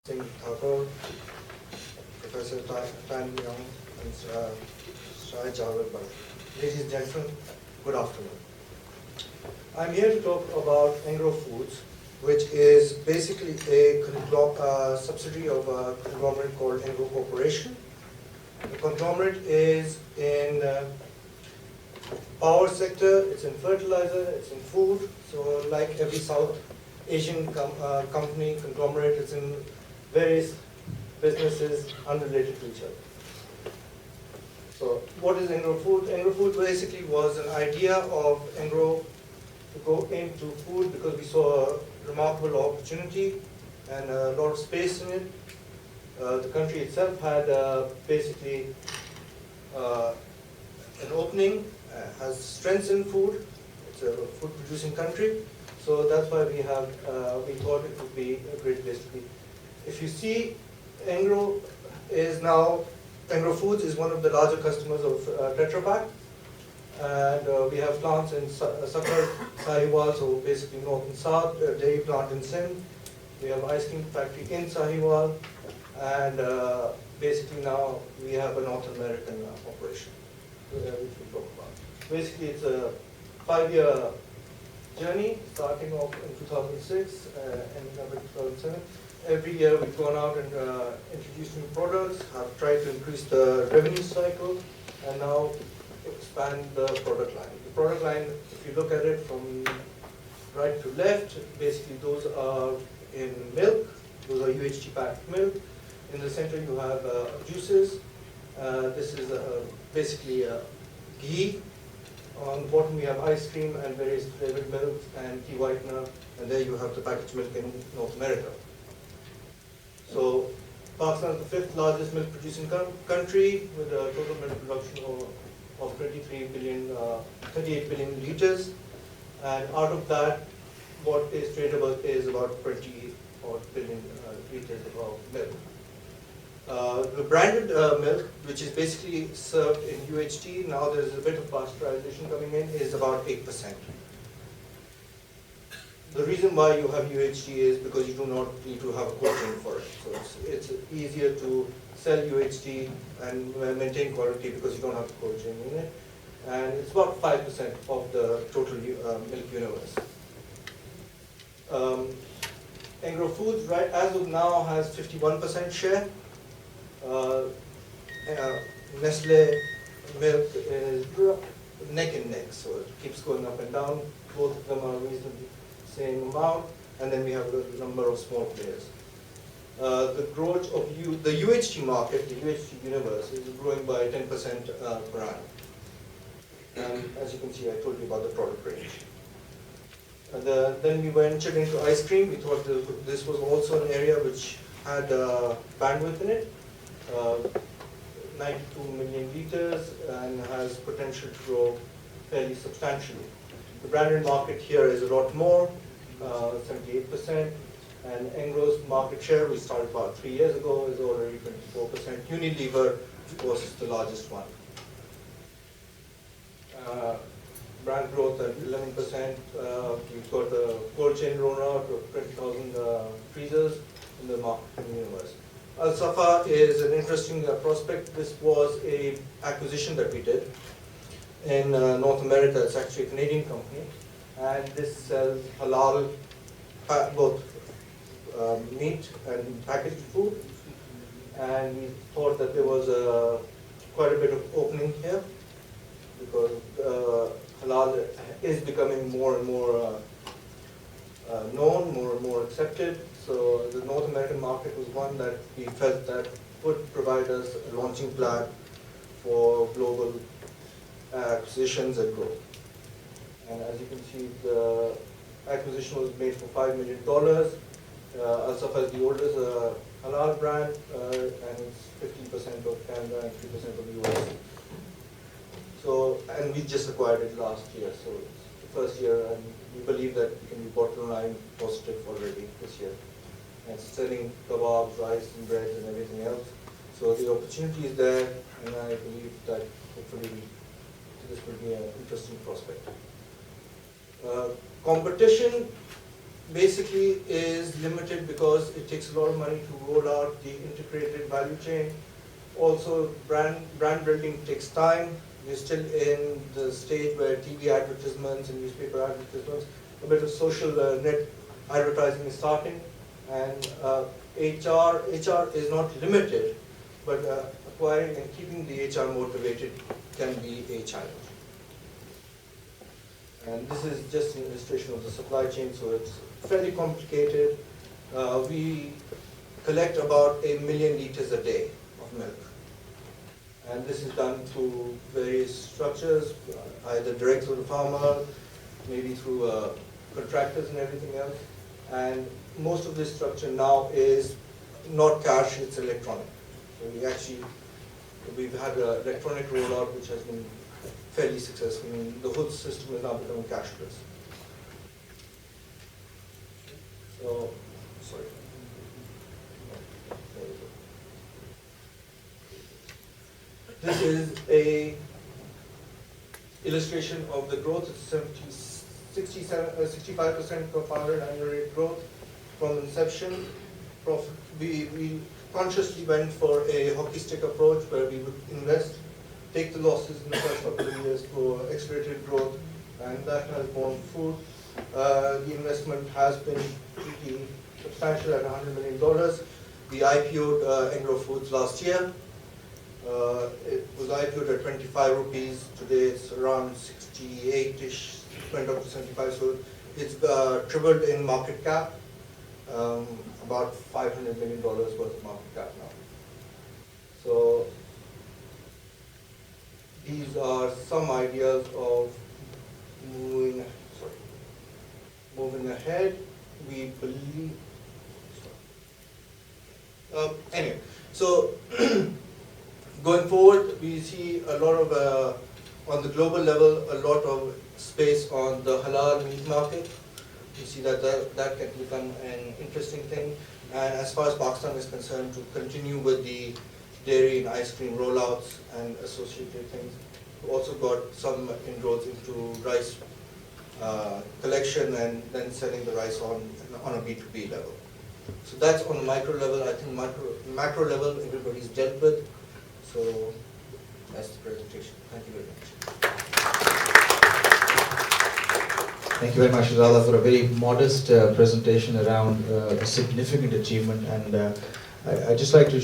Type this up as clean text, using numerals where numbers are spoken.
Singh Thakur, Professor Tan Young, and Shai Javed Bhatt. Ladies and gentlemen, good afternoon. I'm here to talk about Engro Foods, which is basically a subsidiary of a conglomerate called Engro Corporation. The conglomerate is in power sector, it's in fertilizer, it's in food. So like every South Asian company, conglomerate, it's in various businesses unrelated to each other. So what is Engro Food? Engro Food basically was an idea of Engro to go into food because we saw a remarkable opportunity and a lot of space in it. The country itself had basically an opening, has strengths in food. It's a food producing country. So that's why we thought it would be a great place to be. If you see, Engro Foods is one of the larger customers of Tetra Pak. And we have plants in Sakar, Sahiwal, so basically north and south, dairy plant in Sindh. We have ice cream factory in Sahiwal. And basically now we have a North American operation, which we'll talk about. Basically it's a 5-year journey, starting off in 2006 and ending up in 2007. Every year we've gone out and introduced new products, have tried to increase the revenue cycle, and now expand the product line. The product line, if you look at it from right to left, basically those are in milk, those are UHT packed milk. In the center you have juices. This is basically ghee. On the bottom we have ice cream and various flavored milks and tea whitener, and there you have the packaged milk in North America. So Pakistan is the 5th largest milk producing country with a total milk production of 38 billion liters, and out of that what is tradable is about 20 billion liters of milk. The branded milk, which is basically served in UHT, now there's a bit of pasteurization coming in, is about 8%. The reason why you have UHT is because you do not need to have a cold chain for it. So it's easier to sell UHT and maintain quality because you don't have a cold chain in it. And it's about 5% of the total milk universe. Engro Foods, right as of now, has 51% share. Nestle milk is neck and neck, so it keeps going up and down. Both of them are reasonably same amount, and then we have a number of small players. The growth of the UHT market, the UHT universe, is growing by 10% per annum. And as you can see, I told you about the product range. Then we ventured into ice cream. We thought this was also an area which had bandwidth in it. 92 million liters and has potential to grow fairly substantially. The branded market here is a lot more, 78%, and Engro's market share, we started about 3 years ago, is already 24%. Unilever, of course, is the largest one. Brand growth at 11%. We've got a cold chain rollout of 20,000 freezers in the market universe. Al-Safa is an interesting prospect. This was an acquisition that we did in North America. It's actually a Canadian company, and this sells halal, both meat and packaged food. And we thought that there was quite a bit of opening here because halal is becoming more and more known, more and more accepted. So the North American market was one that we felt that would provide us a launching pad for global acquisitions and growth. And as you can see, the acquisition was made for $5 million. Al-Safa is the oldest halal brand, and it's 15% of Canada and 3% of the US. So, and we just acquired it last year, so it's the first year, and we believe that we can be bottom line positive already this year. And it's selling kebabs, rice and breads and everything else. So the opportunity is there, and I believe that hopefully this will be an interesting prospect. Competition basically is limited because it takes a lot of money to roll out the integrated value chain. Also, brand building takes time. We're still in the stage where TV advertisements and newspaper advertisements, a bit of social net advertising is starting, and HR is not limited, but acquiring and keeping the HR motivated can be a challenge. And this is just an illustration of the supply chain, so it's fairly complicated. We collect about 1 million liters a day of milk. And this is done through various structures, either direct to the farmer, maybe through contractors and everything else. And most of this structure now is not cash, it's electronic. So we've had an electronic rollout which has been fairly successful. I mean, the whole system is now becoming cashless. So, sorry. There we go. This is a illustration of the growth. It's 65% compounded annual rate growth from inception. We consciously went for a hockey stick approach where we would invest, take the losses in the first couple of years for accelerated growth, and that has borne fruit. The investment has been pretty substantial at $100 million. We IPO'd Engro Foods last year. It was IPO'd at 25 rupees. Today it's around 68-ish, went up to 75. So it's tripled in market cap, about $500 million worth of market cap now. So these are some ideas of moving ahead. We believe. Anyway, so going forward, we see a lot of, on the global level, a lot of space on the halal meat market. We see that can become an interesting thing. And as far as Pakistan is concerned, to continue with the dairy and ice cream rollouts and associated things. We also got some inroads into rice collection and then selling the rice on a B2B level. So that's on a micro level. I think macro level everybody's dealt with. So that's the presentation. Thank you very much. Thank you very much, Radha, for a very modest presentation around a significant achievement. And I'd just like to